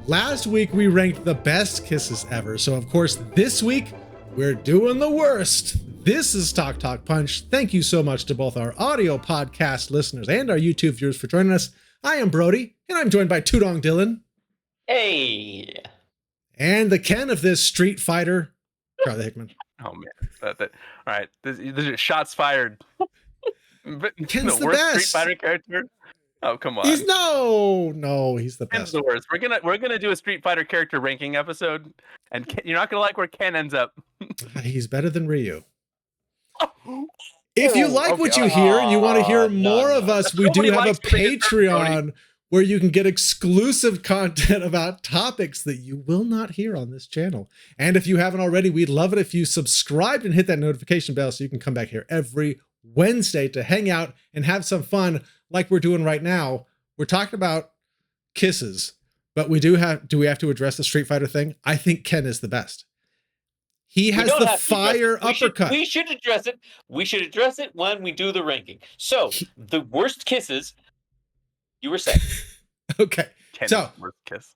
Last week we ranked the best kisses ever, so of course this week we're doing the worst. This is Talk Talk Punch. Thank you so much to both our audio podcast listeners and our YouTube viewers for joining us. I am Brody, and I'm joined by Tudong Dylan. Hey! And the Ken of this Street Fighter, Charlie Hickman. Oh man! All right, there's shots fired. Ken's the worst best. Street Fighter character. Oh come on! He's he's the Ken's best. the worst. We're gonna do a Street Fighter character ranking episode, and you're not gonna like where Ken ends up. He's better than Ryu. If you like what you hear and you want to hear more of us, we do have a Patreon where you can get exclusive content about topics that you will not hear on this channel. And if you haven't already, we'd love it if you subscribed and hit that notification bell so you can come back here every Wednesday to hang out and have some fun like we're doing right now. We're talking about kisses, but do we have to address the Street Fighter thing? I think Ken is the best. He has the fire uppercut. We should address it. We should address it when we do the ranking. So, the worst kisses, you were saying. Okay. Ken's worst kiss.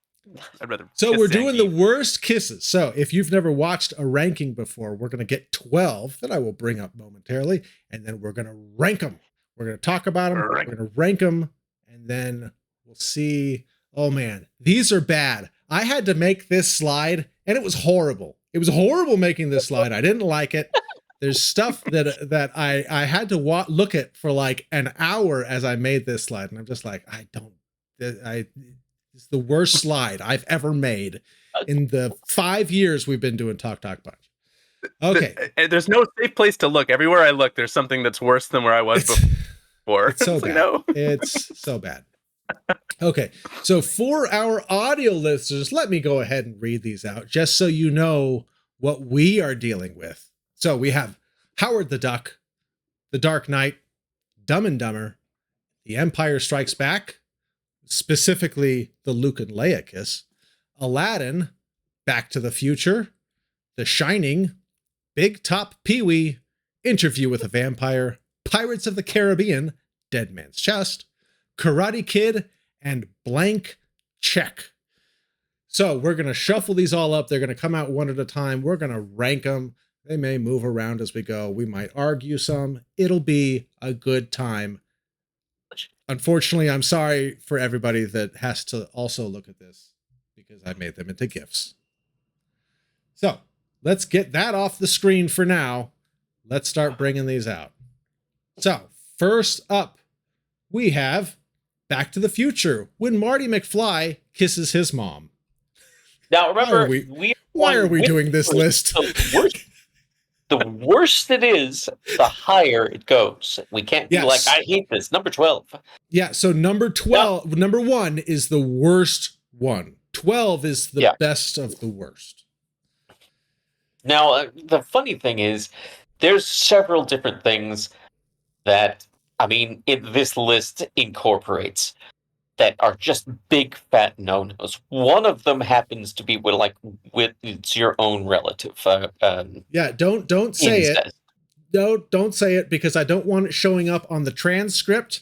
I'd rather. So we're doing the worst kisses. So if you've never watched a ranking before, we're going to get 12 that I will bring up momentarily, and then we're going to rank them. We're going to talk about them. We're going to rank them, and then we'll see. Oh man, these are bad. I had to make this slide, and it was horrible. It was horrible making this slide. I didn't like it. There's stuff that I had to look at for like an hour as I made this slide, and I'm just like, it's the worst slide I've ever made in the 5 years we've been doing Talk Talk Punch. Okay. There's no safe place to look. Everywhere I look, there's something that's worse than where I was before. It's so bad. No. It's so bad. Okay. So for our audio listeners, let me go ahead and read these out just so you know what we are dealing with. So we have Howard the Duck, The Dark Knight, Dumb and Dumber, The Empire Strikes Back, specifically the Luke and Leia kiss, Aladdin, Back to the Future, The Shining, Big Top Pee-wee, Interview with a Vampire, Pirates of the Caribbean, Dead Man's Chest, Karate Kid, and Blank Check. So we're going to shuffle these all up. They're going to come out one at a time. We're going to rank them. They may move around as we go. We might argue some. It'll be a good time. Unfortunately, I'm sorry for everybody that has to also look at this because I made them into GIFs. So let's get that off the screen for now. Let's start bringing these out. So first up, we have Back to the Future when Marty McFly kisses his mom. Now remember, why are we doing this list? The worse it is, the higher it goes. We can't be like, I hate this. Number 12. Yeah, so number 12, number 1 is the worst one. 12 is the best of the worst. Now, the funny thing is, there's several different things that, this list incorporates that are just big fat no-nos. One of them happens to be with it's your own relative. Don't say it. Don't say it because I don't want it showing up on the transcript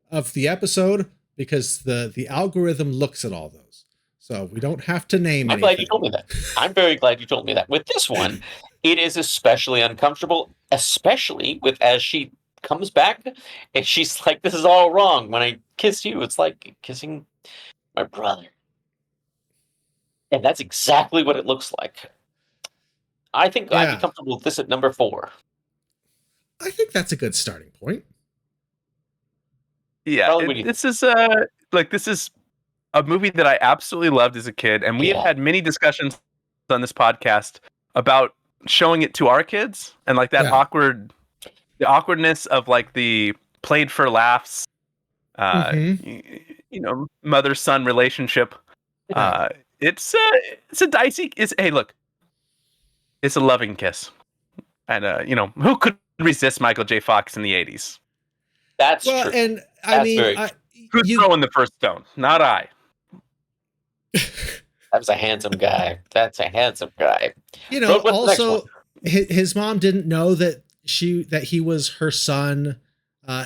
of the episode because the algorithm looks at all those. So we don't have to name anything. I'm glad you told me that. I'm very glad you told me that. With this one, it is especially uncomfortable, especially with as she comes back and she's like, this is all wrong. When I kiss you, it's like kissing my brother. And that's exactly what it looks like. I think I'd be comfortable with this at number 4. I think that's a good starting point. Yeah, this is a movie that I absolutely loved as a kid, and we have had many discussions on this podcast about showing it to our kids and like that the awkwardness of like the played for laughs, mother-son relationship. It's a dicey. Hey, look, it's a loving kiss, and who could resist Michael J. Fox in the '80s? That's true. And who's throwing the first stone? Not I. That was a handsome guy. That's a handsome guy. Also, his mom didn't know that he was her son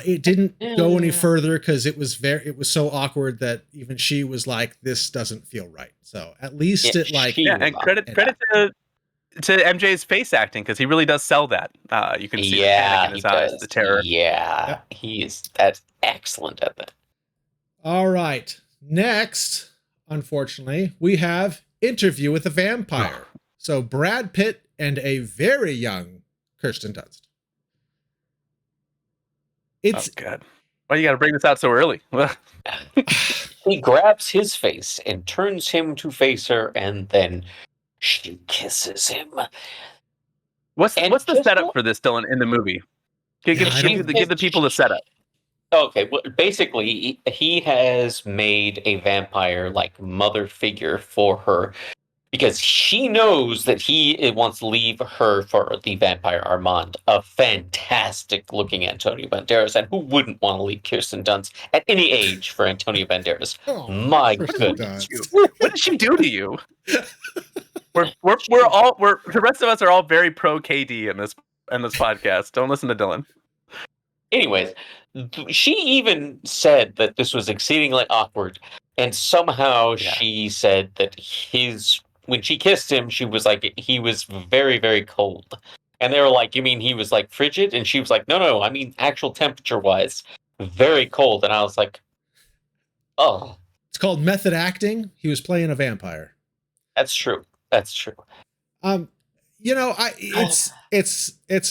It didn't go any further because it was so awkward that even she was like, "This doesn't feel right." So at least and credit to MJ's face acting because he really does sell that. You can see the panic in his eyes, the terror. Yeah, that's excellent at that. All right, next, unfortunately, we have Interview with a Vampire. So Brad Pitt and a very young Kirsten Dunst. It's God. Why you got to bring this out so early? He grabs his face and turns him to face her, and then she kisses him. What's the setup for this, Dylan, in the movie? Give the people the setup. Okay, well, basically, he has made a vampire like mother figure for her because she knows that he wants to leave her for the vampire Armand, a fantastic looking Antonio Banderas, and who wouldn't want to leave Kirsten Dunst at any age for Antonio Banderas? My goodness, what did she do to you? The rest of us are all very pro KD in this podcast. Don't listen to Dylan. Anyways, she even said that this was exceedingly awkward, and somehow she said that when she kissed him, she was like, he was very, very cold. And they were like, you mean he was like frigid? And she was like, no, I mean actual temperature-wise, very cold. And I was like, oh. It's called method acting. He was playing a vampire. That's true. It's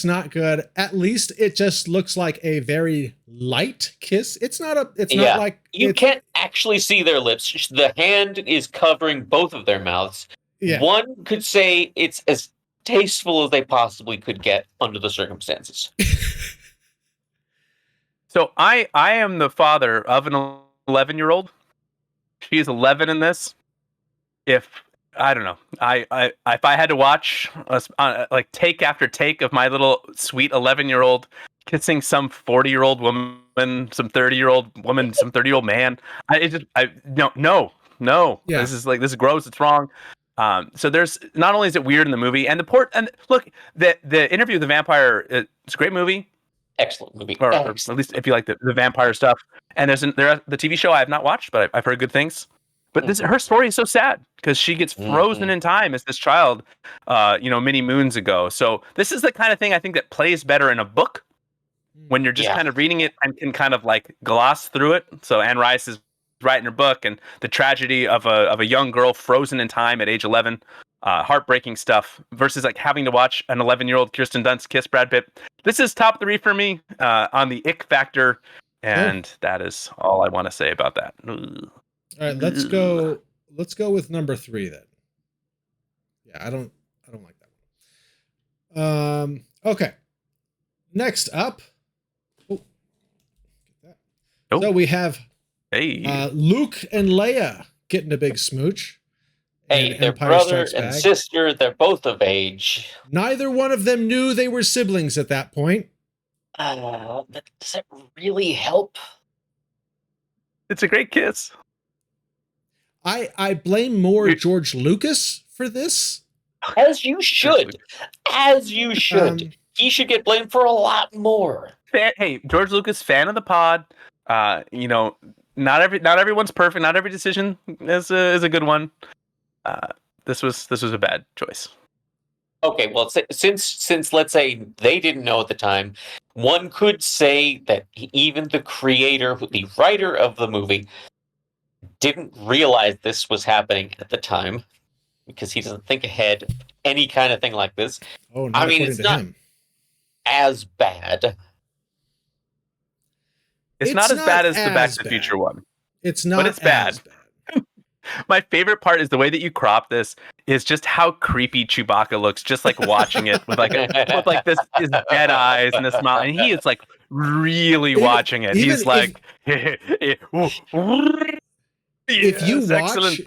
not good. At least it just looks like a very light kiss. It's not like you can't actually see their lips. The hand is covering both of their mouths. Yeah. One could say it's as tasteful as they possibly could get under the circumstances. So I am the father of an 11-year-old. She's 11 in this. If I don't know, if I had to watch like take after take of my little sweet 11-year-old kissing some 40-year-old woman, some 30-year-old woman, some 30-year-old man, no. Yeah. This is gross. It's wrong. So there's not only is it weird in the movie and look, the Interview with the Vampire, it's a great movie. Excellent movie. Or at least if you like the vampire stuff. And there's the TV show I have not watched, but I've heard good things. But her story is so sad because she gets frozen in time as this child, many moons ago. So this is the kind of thing I think that plays better in a book when you're just kind of reading it and can kind of like gloss through it. So Anne Rice is writing her book and the tragedy of a young girl frozen in time at age 11, heartbreaking stuff versus like having to watch an 11-year-old Kirsten Dunst kiss Brad Pitt. This is top 3 for me on the ick factor, and that is all I want to say about that. All right, let's go with number 3 then. Yeah, I don't like that one. Okay. Next up. So we have Luke and Leia getting a big smooch. Hey, they're brother and sister. They're both of age. Neither one of them knew they were siblings at that point. But does it really help? It's a great kiss. I blame more George Lucas for this. As you should. He should get blamed for a lot more. Hey, George Lucas, fan of the pod. Not everyone's perfect. Not every decision is a good one. This was a bad choice. Okay, well, since let's say they didn't know at the time, one could say that even the creator, the writer of the movie, didn't realize this was happening at the time because he doesn't think ahead any kind of thing like this. Oh, I mean, it's not as bad. It's not as bad as the Back to the Future one. It's not, but it's bad. My favorite part is the way that you crop this is just how creepy Chewbacca looks, just like watching it with this his dead eyes and a smile, and he is like really watching it. He's like, if you watch,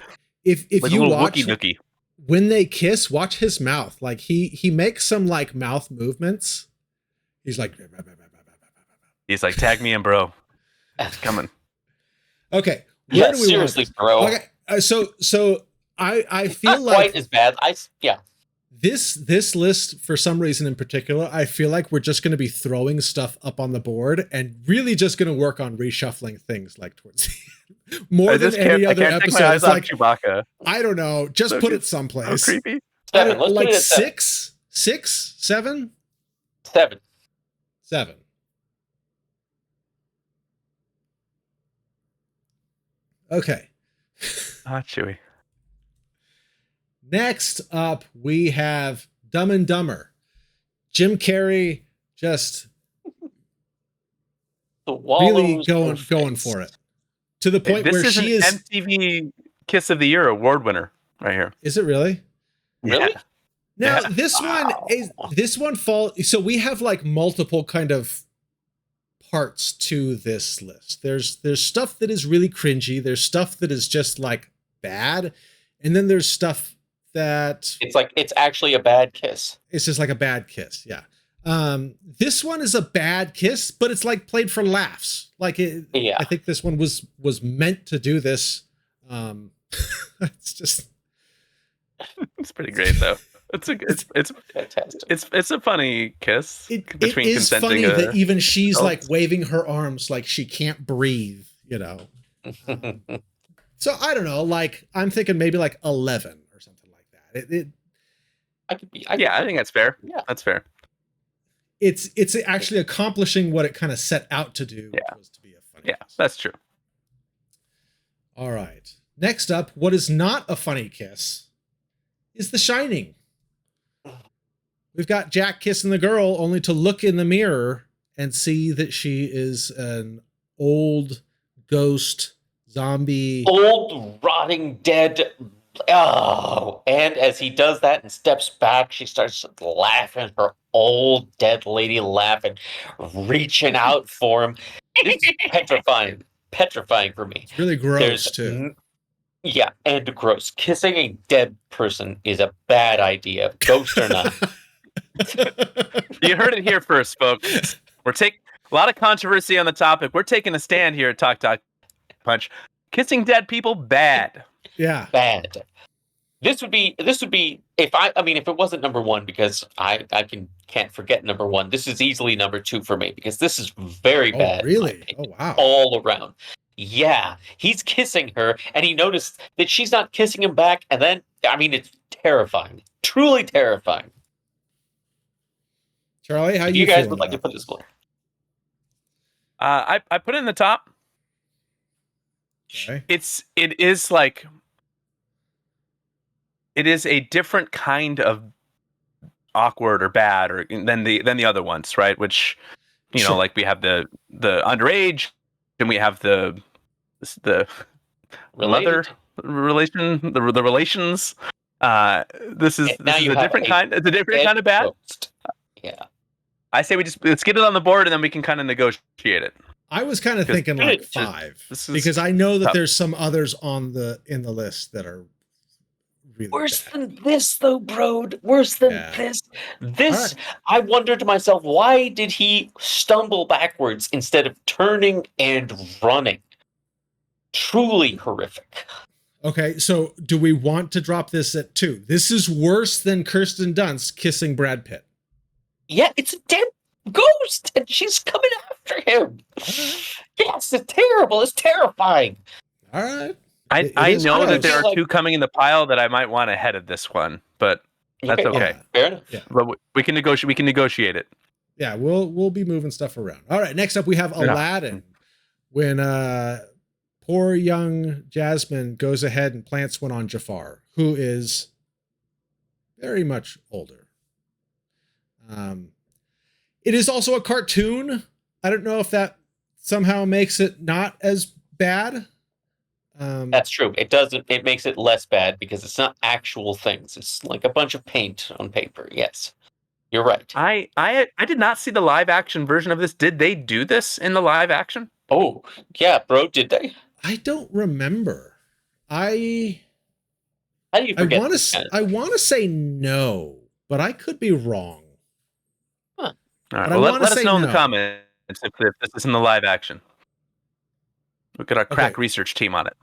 if you watch when they kiss, watch his mouth. Like he makes some like mouth movements. He's like, tag me in, bro. It's coming. Okay. Yeah, seriously, bro. Okay. So I feel not like quite as bad. This list, for some reason in particular, I feel like we're just going to be throwing stuff up on the board and really just going to work on reshuffling things like towards the end. More than any other episode. It's like Chewbacca. I don't know. Just So put good. it someplace. So creepy. Seven. Let's like put it at 6, 7, 7. 7. Okay. Chewie. Next up, we have Dumb and Dumber. Jim Carrey just really going for it to the point where she is MTV Kiss of the Year award winner right here. Is it really? Really? Yeah. Now Yeah. this one falls. So we have like multiple kind of parts to this list. There's stuff that is really cringy. There's stuff that is just like bad, and then there's stuff that it's actually a bad kiss. It's just like a bad kiss. Yeah. This one is a bad kiss, but it's like played for laughs. Like I think this one was meant to do this. It's just it's pretty great though. It's fantastic. It's a funny kiss between it is consenting. Funny that even she's adults. like waving her arms like she can't breathe, you know. So I don't know, like I'm thinking maybe like 11 or something like that. I think that's fair. Yeah, that's fair. It's actually accomplishing what it kind of set out to do, which was to be a funny kiss. That's true. All right. Next up, what is not a funny kiss is The Shining. We've got Jack kissing the girl only to look in the mirror and see that she is an old ghost zombie. Old rotting dead. Oh, and as he does that and steps back, she starts laughing, her old dead lady laughing, reaching out for him. It's petrifying for me. It's really gross too. Yeah, and gross. Kissing a dead person is a bad idea, ghost or not. You heard it here first, folks. We're taking a lot of controversy on the topic. We're taking a stand here at Talk Punch. Kissing dead people, bad. Yeah, bad. This would be if it wasn't number one, because I can't forget number one. This is easily number two for me because this is very bad. Really? Oh wow! All around. Yeah, he's kissing her, and he noticed that she's not kissing him back, and then it's terrifying, truly terrifying. Charlie, how you guys would like to put this one? I put it in the top. Okay. It is a different kind of awkward or bad or than the other ones, right? Which like we have the underage, and we have the mother relation, the relations. This is a different kind. It's a different kind of bad. Ghost. Yeah. I say let's get it on the board and then we can kind of negotiate it. I was kind of thinking like 5 because I know that there's some others in the list that are really worse bad. than this, though, bro. Worse than this. This, right. I wonder to myself, why did he stumble backwards instead of turning and running? Truly horrific. Okay, so do we want to drop this at 2? This is worse than Kirsten Dunst kissing Brad Pitt. Yeah, it's a dead ghost, and she's coming after him. Yes, it's terrible. It's terrifying. All right. I know that there are 2 coming in the pile that I might want ahead of this one, but that's okay. Yeah, fair enough. Yeah. But we can negotiate. We can negotiate it. Yeah, we'll be moving stuff around. All right. Next up, we have Aladdin. When poor young Jasmine goes ahead and plants one on Jafar, who is very much older. It is also a cartoon. I don't know if that somehow makes it not as bad. That's true. It doesn't. It makes it less bad because it's not actual things. It's like a bunch of paint on paper. Yes, you're right. I did not see the live action version of this. Did they do this in the live action? Oh yeah, bro. Did they? I don't remember. How do you forget? I want to say no, but I could be wrong. Huh. All right. Well, let us know in the comments if this is in the live action. Look at our crack research team on it.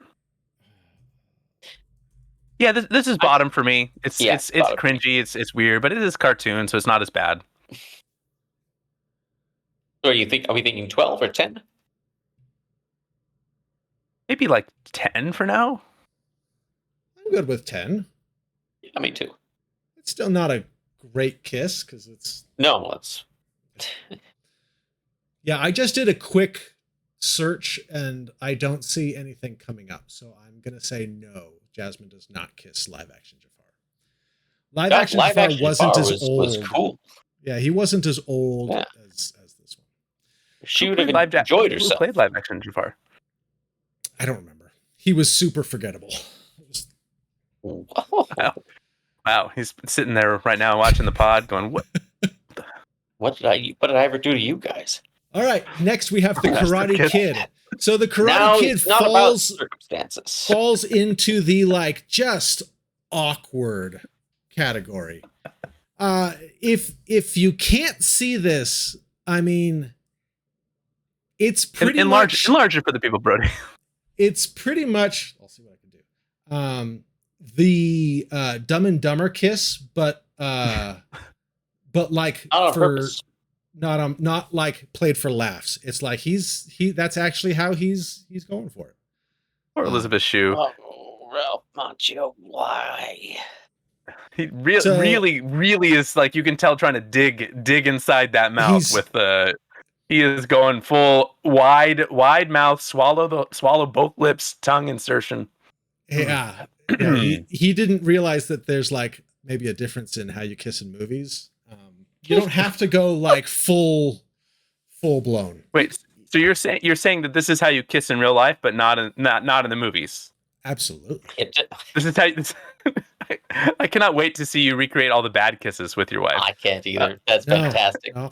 Yeah, this is bottom for me. It's bottom. cringy. It's weird, but it is cartoon, so it's not as bad. So are we thinking 12 or 10? Maybe like 10 for now. I'm good with 10. Yeah, me too. It's still not a great kiss because it's yeah, I just did a quick search and I don't see anything coming up, so I'm gonna say no. Jasmine does not kiss live action Jafar. Live action Jafar wasn't as old. Was cool. Yeah, he wasn't as old as this one. She would have enjoyed herself. Who played live action Jafar? I don't remember. He was super forgettable. Wow, he's sitting there right now watching the pod, going, "What? What did I ever do to you guys?" All right, next we have the Karate Kid. So the Karate now Kid it's not about circumstances. falls into the like just awkward category. If you can't see this, I mean, it's pretty enlarge it for the people, Brody. It's pretty much. I'll see what I can do. The Dumb and Dumber kiss, but like not for purpose. Not like played for laughs. It's like that's actually how he's going for it. Or Elizabeth Shue. Oh, Ralph Macchio, why? He really is like, you can tell, trying to dig inside that mouth with the. He is going full wide mouth, swallow both lips, tongue insertion. Yeah, he didn't realize that there's like maybe a difference in how you kiss in movies. You don't have to go like full blown. Wait, so you're saying that this is how you kiss in real life, but not in the movies? Absolutely. This is how. I cannot wait to see you recreate all the bad kisses with your wife. I can't either. That's fantastic. No.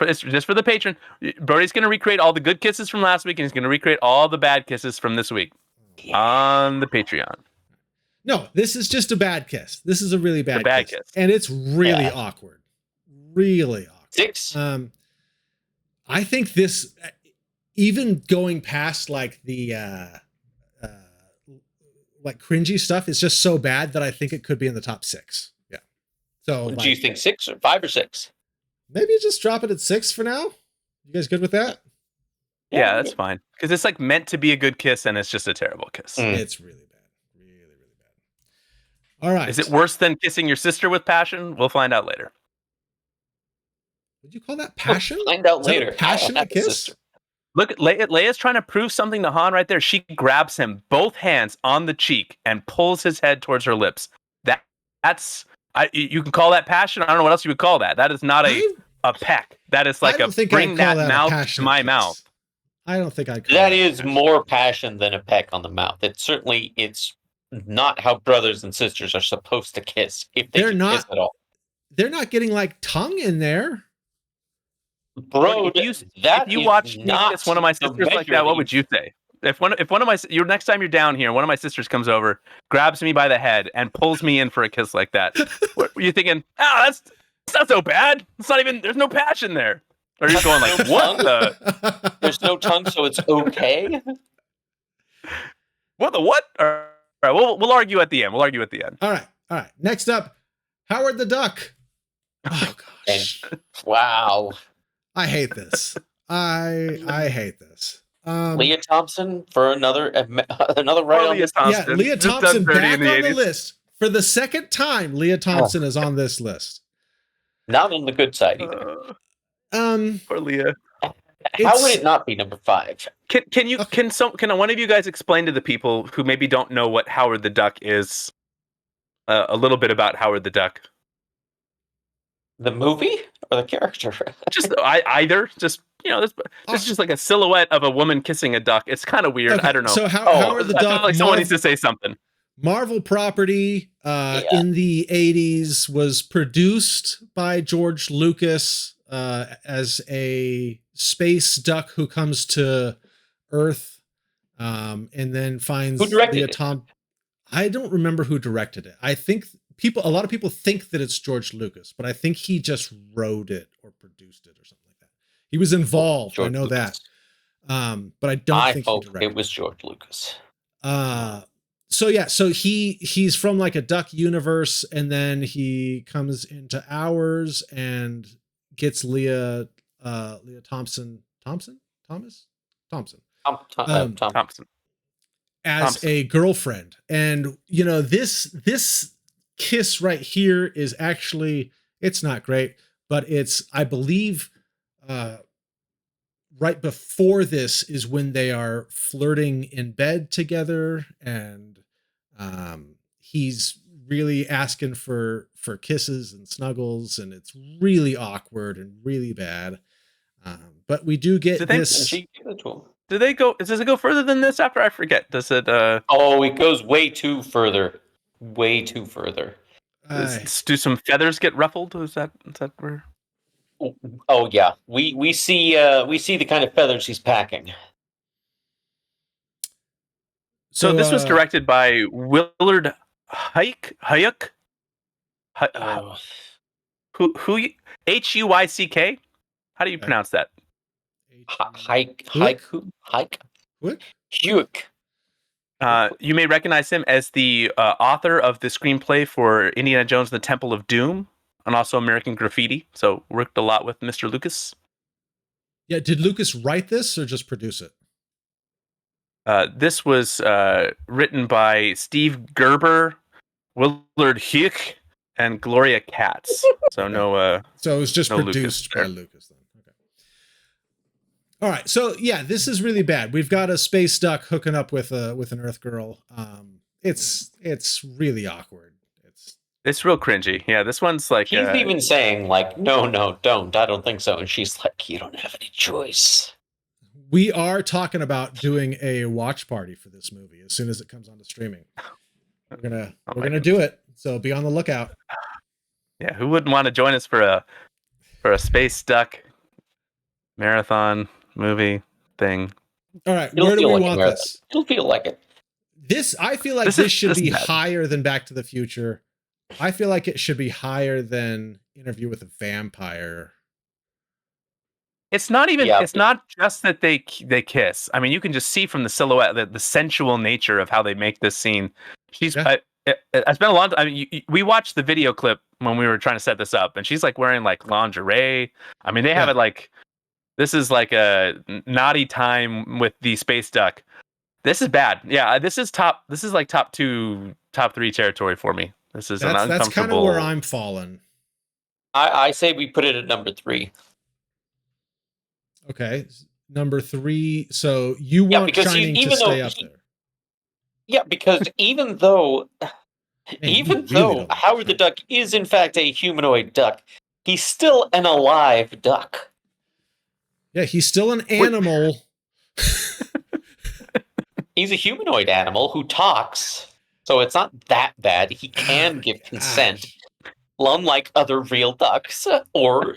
It's just for the patron. Brody's going to recreate all the good kisses from last week, and he's going to recreate all the bad kisses from this week on the Patreon. No, this is just a bad kiss. This is a really bad kiss. And it's really awkward. Really awkward. 6. I think this, even going past like the like cringy stuff, is just so bad that I think it could be in the top 6. Yeah. So do you think 6 or 5 or 6? Maybe just drop it at 6 for now. You guys good with that? Yeah, that's fine. Because it's like meant to be a good kiss, and it's just a terrible kiss. It's really bad. Really, really bad. All right. Is it worse than kissing your sister with passion? We'll find out later. Would you call that passion? We'll find out later. Passionate kiss? Look, Leia's trying to prove something to Han right there. She grabs him, both hands on the cheek, and pulls his head towards her lips. That's you can call that passion. I don't know what else you would call that. That is not a peck. That is like bring that mouth to my mouth. I don't think I could. That is more passion than a peck on the mouth. It's not how brothers and sisters are supposed to kiss, if they kiss at all. They're not getting like tongue in there. Bro, if you watch me kiss one of my sisters like that, what would you say? If one of my next time you're down here, one of my sisters comes over, grabs me by the head, and pulls me in for a kiss like that, what were you thinking? That's not so bad. It's not even. There's no passion there. Or are you going like, what the? There's no tongue, so it's okay. What the what? All right, we'll argue at the end. All right. Next up, Howard the Duck. Oh gosh. Wow. I hate this. I hate this. Leah Thompson for another right on Leah Thompson. Yeah, Leah Thompson back on the list. For the second time, Leah Thompson is on this list. Not on the good side either. Poor Leah. How would it not be number 5? Can one of you guys explain to the people who maybe don't know what Howard the Duck is, a little bit about Howard the Duck? The movie or the character? Just either. Just this is just like a silhouette of a woman kissing a duck. It's kind of weird. Okay, I don't know. So Howard the Duck, like someone needs to say something. Marvel property in the 80s, was produced by George Lucas as a space duck who comes to Earth and then finds the atomic. I don't remember who directed it. I think a lot of people think that it's George Lucas, but I think he just wrote it or produced it or something like that. He was involved. I know that. But I don't think he directed it was George Lucas. So yeah, so he's from like a duck universe, and then he comes into ours and gets Leah Thompson Thomas Thompson Thompson as a girlfriend. And you know, this kiss right here is actually, it's not great, but it's, I believe, right before this is when they are flirting in bed together, and he's really asking for kisses and snuggles, and it's really awkward and really bad. But we do get this. Do they go? Does it go further than this? After I forget, does it? Oh, it goes way too further. Way too further. Do some feathers get ruffled? Is that where? Oh yeah, we see the kind of feathers he's packing. So this was directed by Willard Huyck. Who Huyck? How do you pronounce that? Huyck. You may recognize him as the author of the screenplay for Indiana Jones and the Temple of Doom, and also American Graffiti. So worked a lot with Mr. Lucas. Yeah, did Lucas write this or just produce it? This was written by Steve Gerber, Willard Huyck, and Gloria Katz. So no. So it was just produced by Lucas then. Okay. All right. So yeah, this is really bad. We've got a space duck hooking up with an Earth girl. It's really awkward. It's real cringy. Yeah, this one's like he's even saying like, no, don't. I don't think so. And she's like, you don't have any choice. We are talking about doing a watch party for this movie as soon as it comes onto streaming. We're gonna do it. So be on the lookout. Yeah, who wouldn't want to join us for a space duck marathon movie thing? All right, where do we want this? It'll feel like it. I feel like this should be higher than Back to the Future. I feel like it should be higher than Interview with a Vampire. It's not even. Yeah, it's not just that they kiss. I mean, you can just see from the silhouette the sensual nature of how they make this scene. She's. Yeah. It's been a long time. I mean, we watched the video clip when we were trying to set this up, and she's like wearing like lingerie. I mean, they have it like. This is like a naughty time with the space duck. This is bad. Yeah, this is like top 2, top 3 territory for me. This is an uncomfortable. That's kind of where I'm falling. I say we put it at number 3. Okay, number 3. So you want Shining to stay up there? Yeah, because even though Howard the Duck is in fact a humanoid duck, he's still an alive duck. Yeah, he's still an animal. He's a humanoid animal who talks, so it's not that bad. He can give consent, unlike other real ducks or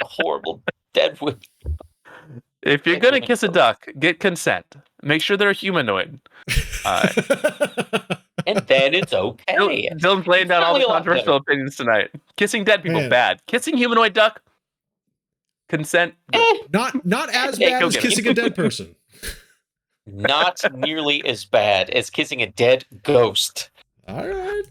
horrible dead women. If you're going to kiss a duck, get consent. Make sure they're humanoid. And then it's okay. Dylan's laying down all the controversial opinions tonight. Kissing dead people, bad. Kissing humanoid duck, consent. Not as bad as kissing a dead person. Not nearly as bad as kissing a dead ghost. All right.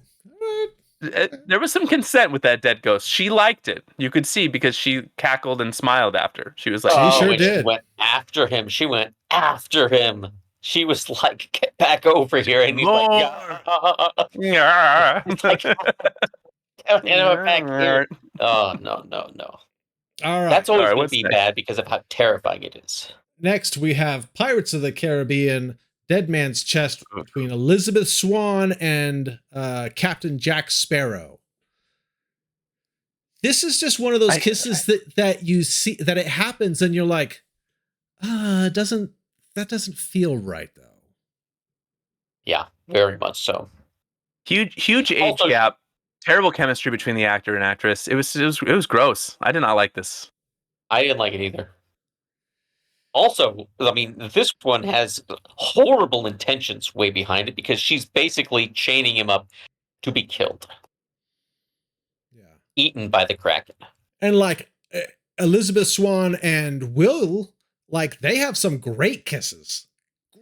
There was some consent with that dead ghost. She liked it. You could see because she cackled and smiled after. She was like, she sure did. She went after him. She was like, get back over here. And he's like, yeah. Like, back here. Oh, no. All right. That's always going to be bad because of how terrifying it is. Next, we have Pirates of the Caribbean, Dead Man's Chest between Elizabeth Swann and Captain Jack Sparrow. This is just one of those kisses that you see that it happens and you're like, that doesn't feel right though. Yeah, very much so. Huge age gap, terrible chemistry between the actor and actress. It was gross. I did not like this. I didn't like it either. Also, I mean, this one has horrible intentions way behind it because she's basically chaining him up to be killed. Yeah. Eaten by the Kraken. And like Elizabeth Swann and Will, like they have some great kisses.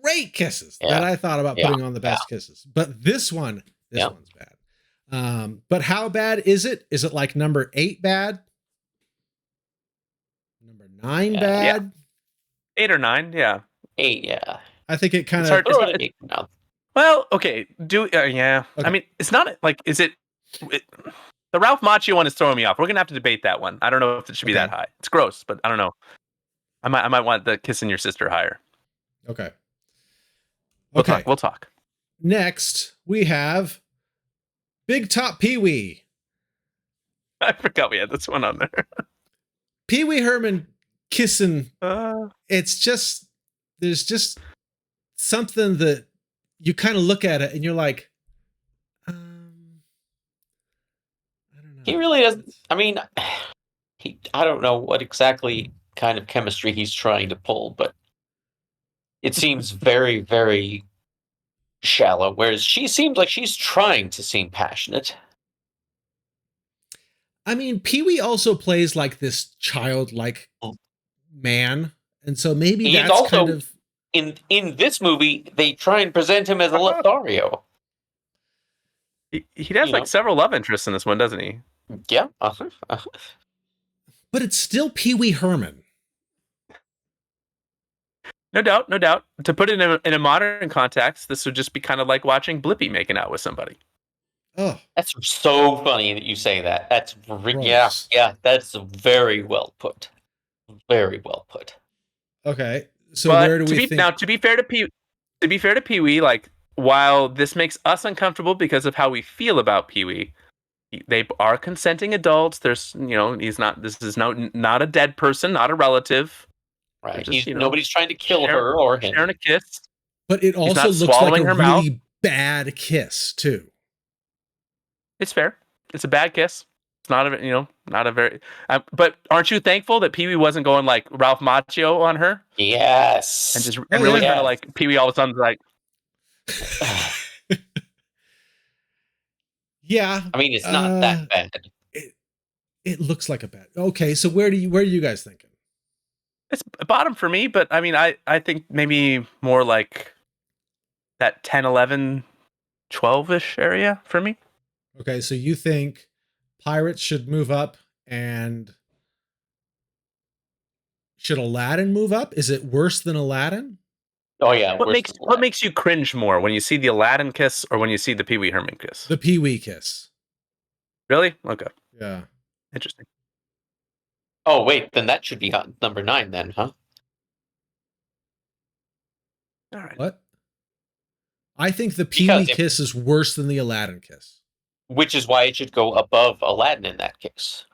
great kisses that I thought about putting on the best kisses. But this one's bad. But how bad is it? Is it like number 8 bad? Number 9 bad? 8 or 9, yeah. 8, yeah. I think it kind of. Well, okay. Okay. I mean, it's not like, is it the Ralph Macchio one is throwing me off. We're gonna have to debate that one. I don't know if it should be that high. It's gross, but I don't know. I might want the kissing your sister higher. Okay. We'll talk. Next, we have Big Top Pee-wee. I forgot we had this one on there. Pee-wee Herman kissing. It's just, there's just something that you kind of look at it and you're like, I don't know. He really doesn't. I mean, I don't know what exactly kind of chemistry he's trying to pull, but it seems very, very shallow. Whereas she seems like she's trying to seem passionate. I mean, Pee-wee also plays like this childlike man, and so maybe He's that's also, kind of in this movie. They try and present him as a Lothario. He has several love interests in this one, doesn't he? Yeah. But it's still Pee-wee Herman. No doubt. To put it in a modern context, this would just be kind of like watching Blippi making out with somebody. Oh, that's so funny that you say that. That's that's very well put. Very well put. Okay, so where do we think? Now, to be fair to Pee-wee, like, while this makes us uncomfortable because of how we feel about Pee-wee, they are consenting adults. There's, he's not. This is not a dead person, not a relative. Right. Just, nobody's trying to kill her or him. Sharing a kiss. But it also looks like a really bad kiss too. It's fair. It's a bad kiss. It's not a very. But aren't you thankful that Pee-wee wasn't going like Ralph Macchio on her? Yes. And just really kind of like Pee-wee all of a sudden like. Yeah. I mean, it's not that bad. It looks like a bad. Okay, so where are you guys thinking? It's bottom for me, but I mean, I think maybe more like that 10, 11, 12-ish area for me. Okay, so you think Pirates should move up, and should Aladdin move up? Is it worse than Aladdin? Oh yeah. What makes you cringe more when you see the Aladdin kiss or when you see the Pee-wee Herman kiss? The Pee-wee kiss. Really? Okay. Yeah. Interesting. Oh wait, then that should be number 9 then, huh? All right. What? I think the Pee-wee kiss is worse than the Aladdin kiss. Which is why it should go above Aladdin in that case.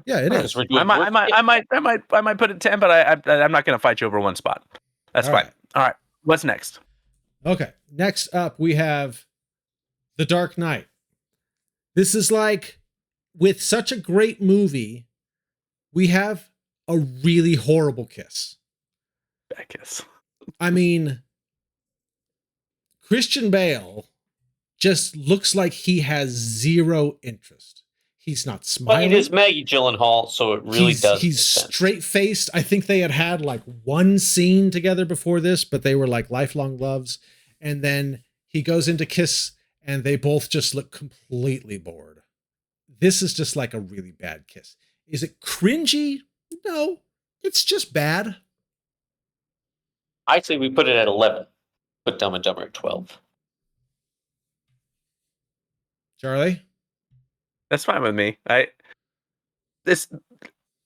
Yeah, it is. I might put it 10, but I'm not going to fight you over one spot. That's fine. All right. What's next? Okay. Next up, we have The Dark Knight. This is like, with such a great movie, we have a really horrible kiss. Bad kiss. I mean, Christian Bale just looks like he has zero interest. He's not smiling. But it is Maggie Gyllenhaal, so it really does. He's straight-faced. I think they had like one scene together before this, but they were like lifelong loves. And then he goes into kiss, and they both just look completely bored. This is just like a really bad kiss. Is it cringy? No, it's just bad. I'd say we put it at 11. Put Dumb and Dumber at 12. Charlie? That's fine with me. I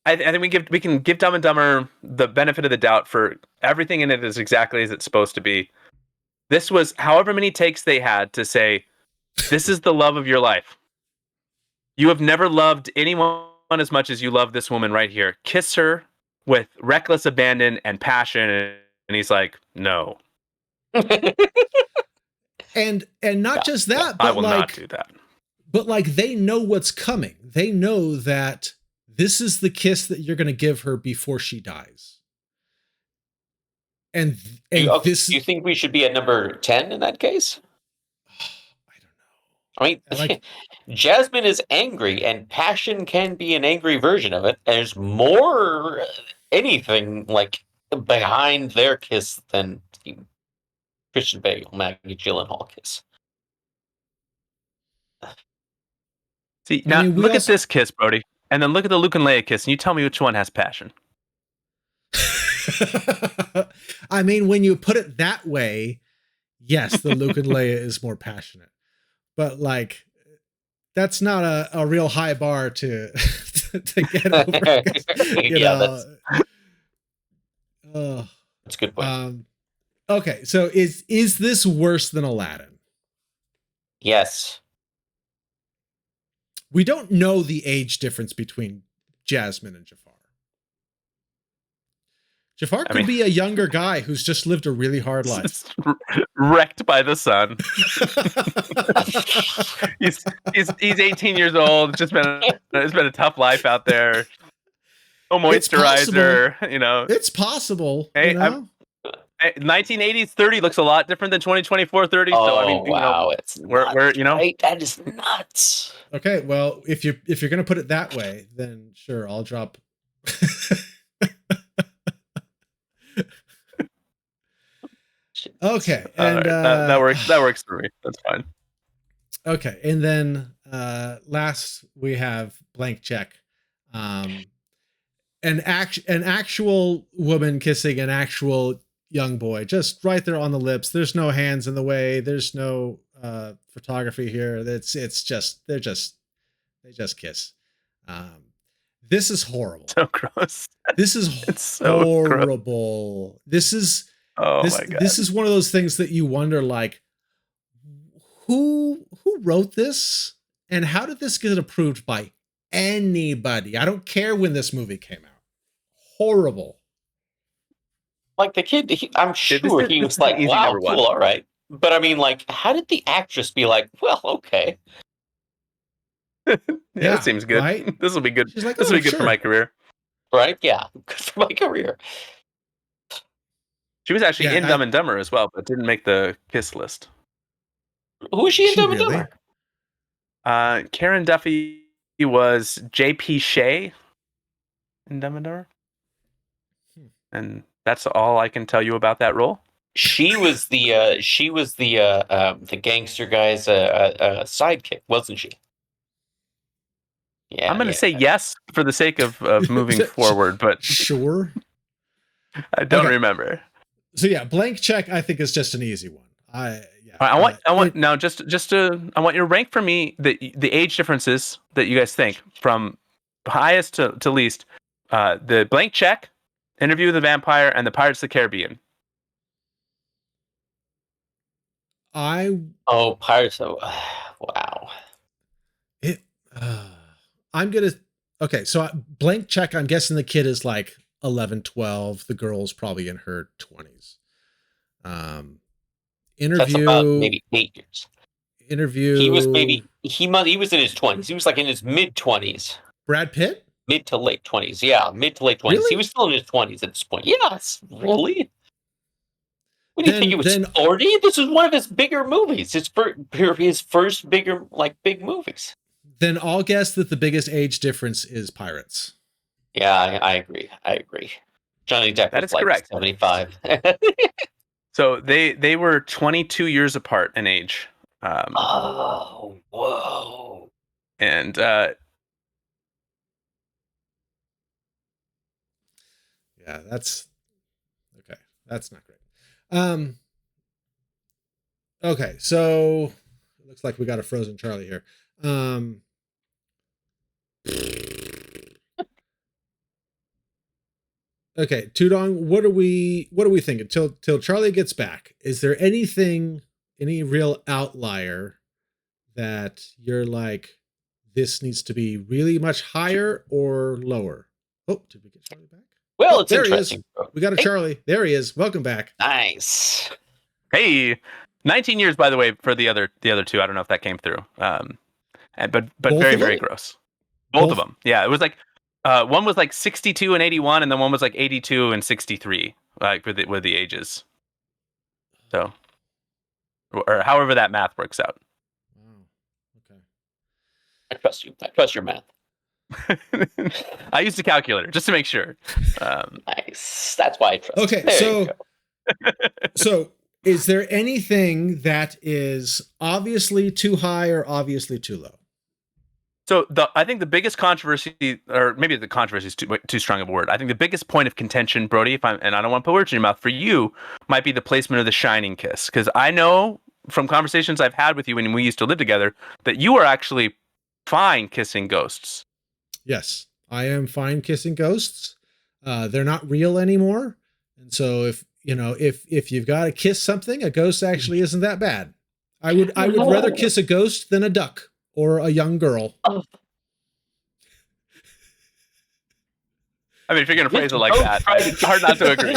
think we can give Dumb and Dumber the benefit of the doubt for everything in it is exactly as it's supposed to be. This was however many takes they had to say, this is the love of your life. You have never loved anyone as much as you love this woman right here. Kiss her with reckless abandon and passion. And he's like, no. and not just that, but I will not do that. But like, they know what's coming. They know that this is the kiss that you're going to give her before she dies. And do you think we should be at number 10 in that case? I mean, Jasmine is angry, and passion can be an angry version of it. There's more anything like behind their kiss than Christian Bale, Maggie Gyllenhaal kiss. See, now look at this kiss, Brody, and then look at the Luke and Leia kiss, and you tell me which one has passion. I mean, when you put it that way, yes, the Luke and Leia is more passionate. But like, that's not a real high bar to get over. That's a good point. Okay, so is this worse than Aladdin? Yes. We don't know the age difference between Jasmine and Jafar. Jafar could be a younger guy who's just lived a really hard life. Wrecked by the sun. he's 18 years old. It's been a tough life out there. No moisturizer, you know. It's possible. Hey, you know? 1980s 30 looks a lot different than 2024 30. Oh, so I mean, wow, it's we're you know, right? That is nuts. Okay, well, if you're gonna put it that way, then sure, I'll drop. Okay, and right, that works for me. That's fine. Okay, and then last we have blank check. An actual woman kissing an actual young boy, just right there on the lips. There's no hands in the way. There's no photography here. They just kiss. This is horrible. So gross. This is so horrible. Gross. This is my God. This is one of those things that you wonder, like, who wrote this and how did this get approved by anybody? I don't care when this movie came out. Horrible. Like the kid, I'm sure he was like, wow, cool, all right. But I mean, like, how did the actress be like, well, okay. Yeah, that seems good. Right? This will be good. She's like, this will be good for my career. Right? Yeah, good for my career. She was actually in Dumb and Dumber as well, but didn't make the kiss list. Who was she in Dumb and Dumber? Karen Duffy was J.P. Shea in Dumb and Dumber. And that's all I can tell you about that role. She was the gangster guy's sidekick, wasn't she? Yeah, I'm going to say yes for the sake of moving forward, but sure. I don't remember. So yeah, blank check I think is just an easy one. I want now just I want you to rank for me the age differences that you guys think from highest to least. The blank check, Interview with the Vampire, and the Pirates of the Caribbean. Pirates of wow. I'm gonna so blank check, I'm guessing the kid is like 11, 12. The girl's probably in her 20s. Interview. That's about maybe 8 years. Interview. He was in his 20s. He was like in his mid 20s. Brad Pitt? Mid to late 20s. Yeah, mid to late 20s. Really? He was still in his 20s at this point. Yes, really? What do you think it was 40? This was one of his bigger movies. His first bigger, like, big movies. Then I'll guess that the biggest age difference is Pirates. Yeah, I agree. Johnny Depp that was is correct. 75. So they were 22 years apart in age. Whoa. And yeah, that's okay. That's not great. Okay, so it looks like we got a frozen Charlie here. Okay, Tudong, what are we thinking? Till Charlie gets back, is there any real outlier that you're like, this needs to be really much higher or lower? Oh, did we get Charlie back? Well, it's there interesting. He is. We got a Charlie. There he is. Welcome back. Nice. Hey, 19 years, by the way, for the other two. I don't know if that came through. But very, very gross. Both of them. Yeah, it was like one was like 62 and 81, and then one was like 82 and 63, like with the ages. So, or however that math works out. Wow. Okay. I trust you. I trust your math. I used a calculator just to make sure. Nice. That's why I trust. Okay, so Is there anything that is obviously too high or obviously too low? So I think the biggest controversy, or maybe the controversy is too strong of a word. I think the biggest point of contention, Brody, and I don't want to put words in your mouth, for you might be the placement of the shining kiss, because I know from conversations I've had with you when we used to live together that you are actually fine kissing ghosts. Yes, I am fine kissing ghosts. They're not real anymore, and so if you've got to kiss something, a ghost actually isn't that bad. I would rather kiss a ghost than a duck or a young girl. I mean, if you're going to phrase it like that, it's hard not to agree.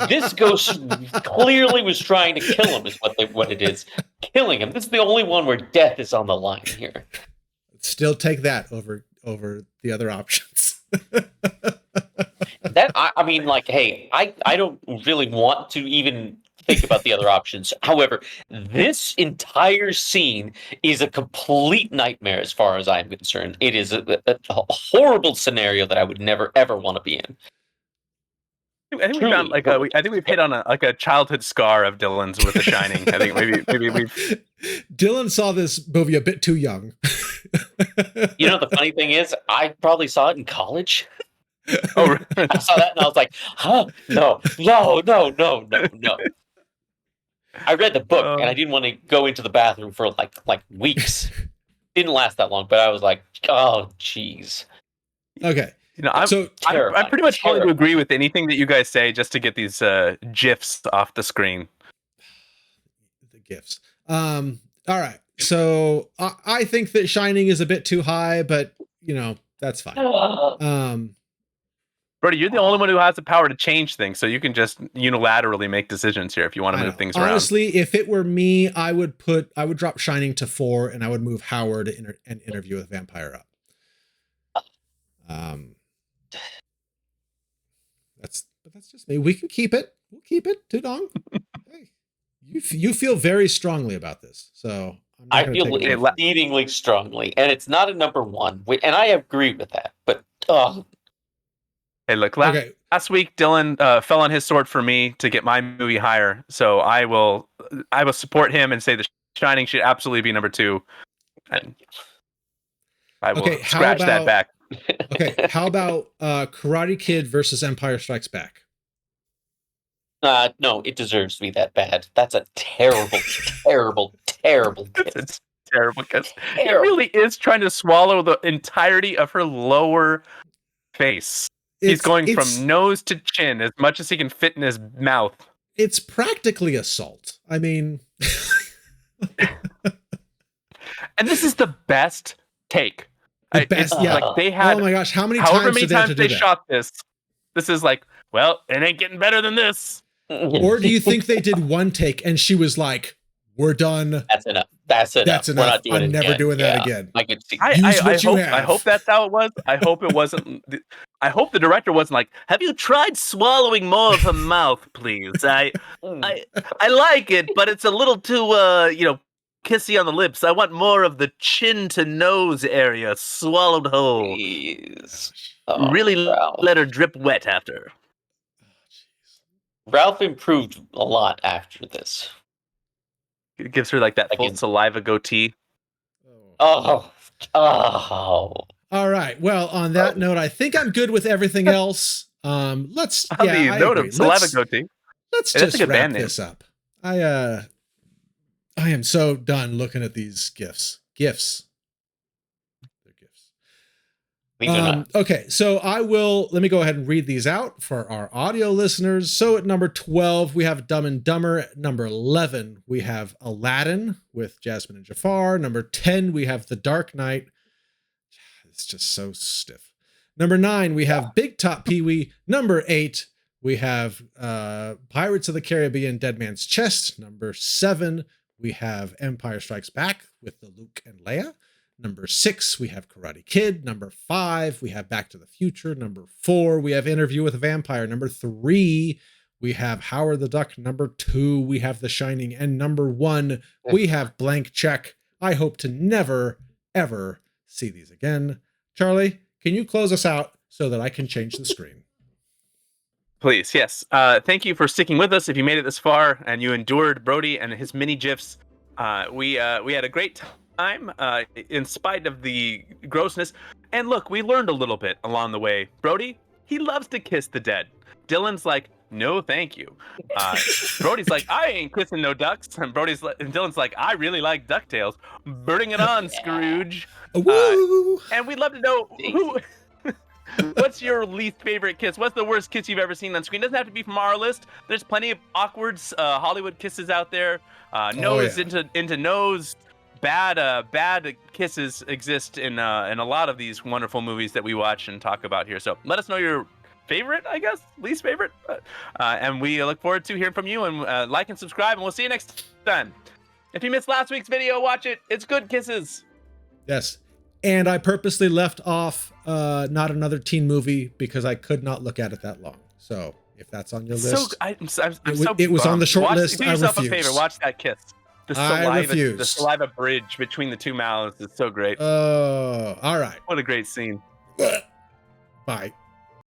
This ghost clearly was trying to kill him, is what it is. Killing him. This is the only one where death is on the line here. Still take that over the other options. I mean, like, hey, I don't really want to even think about the other options. However, this entire scene is a complete nightmare as far as I'm concerned. It is a horrible scenario that I would never ever want to be in. I think we found like I think we've hit on a childhood scar of Dylan's with The Shining. I think maybe we've. Dylan saw this movie a bit too young. You know, the funny thing is, I probably saw it in college. Oh, really? I saw that and I was like, huh? No. I read the book and I didn't want to go into the bathroom for like weeks. Didn't last that long, but I was like, oh, jeez. Okay. You know, I'm pretty much willing to agree with anything that you guys say just to get these GIFs off the screen. The GIFs. All right. So I think that Shining is a bit too high, but that's fine. Brody, you're the only one who has the power to change things, so you can just unilaterally make decisions here if you want to move things around. Honestly, if it were me, I would drop Shining to 4, and I would move Howard and Interview with a Vampire up. That's just me. We can keep it. We'll keep it. Tudong. Hey, you feel very strongly about this, so I feel exceedingly strongly, and it's not a number 1, and I agree with that. But hey, look, last week Dylan fell on his sword for me to get my movie higher, so I will support him and say The Shining should absolutely be number 2. And I will scratch that back. Okay, how about Karate Kid versus Empire Strikes Back? No, it deserves to be that bad. That's a terrible, terrible kiss. It's terrible kiss. It really is trying to swallow the entirety of her lower face. He's going from nose to chin as much as he can fit in his mouth. It's practically assault. I mean... And this is the best take. Like they had, oh my gosh, however many times they shot this is like, well, it ain't getting better than this. Or do you think they did one take and she was like, we're done. That's enough. We're not doing I'm never doing that again. I could see. I hope that's how it was. I hope it wasn't. I hope the director wasn't like, have you tried swallowing more of her mouth, please? I like it, but it's a little too, kissy on the lips. I want more of the chin to nose area swallowed whole. Really let her drip wet after. Ralph improved a lot after this. It gives her like that full saliva goatee. Oh. All right. Well, on that note, I think I'm good with everything else. Let's saliva goatee. Let's just wrap this up. I am so done looking at these GIFs. They're GIFs. Okay, so let me go ahead and read these out for our audio listeners. So at number 12, we have Dumb and Dumber. At number 11, we have Aladdin with Jasmine and Jafar. Number 10, we have The Dark Knight. It's just so stiff. Number 9, we have Big Top Pee-wee. Number 8, we have Pirates of the Caribbean, Dead Man's Chest. Number 7, we have Empire Strikes Back with the Luke and Leia. Number 6, we have Karate Kid. Number 5, we have Back to the Future. Number 4, we have Interview with a Vampire. Number 3, we have Howard the Duck. Number 2, we have The Shining. And number 1, we have Blank Check. I hope to never, ever see these again. Charlie, can you close us out so that I can change the screen? Please, yes. Thank you for sticking with us. If you made it this far and you endured Brody and his mini gifs, we had a great time in spite of the grossness. And look, we learned a little bit along the way. Brody, he loves to kiss the dead. Dylan's like, no, thank you. Brody's like, I ain't kissing no ducks. And Dylan's like, I really like DuckTales. Bring it on, Scrooge. And we'd love to know who. What's your least favorite kiss? What's the worst kiss you've ever seen on screen? Doesn't have to be from our list. There's plenty of awkward Hollywood kisses out there. Nose into nose. Bad kisses exist in a lot of these wonderful movies that we watch and talk about here. So let us know your favorite, I guess, least favorite. And we look forward to hearing from you. And like and subscribe, and we'll see you next time. If you missed last week's video, watch it. It's good kisses. Yes. And I purposely left off not another teen movie because I could not look at it that long. So if that's on your list, it was on the short list. Do yourself a favor. Watch that kiss. The saliva bridge between the two mouths is so great. Oh, all right. What a great scene. Bye.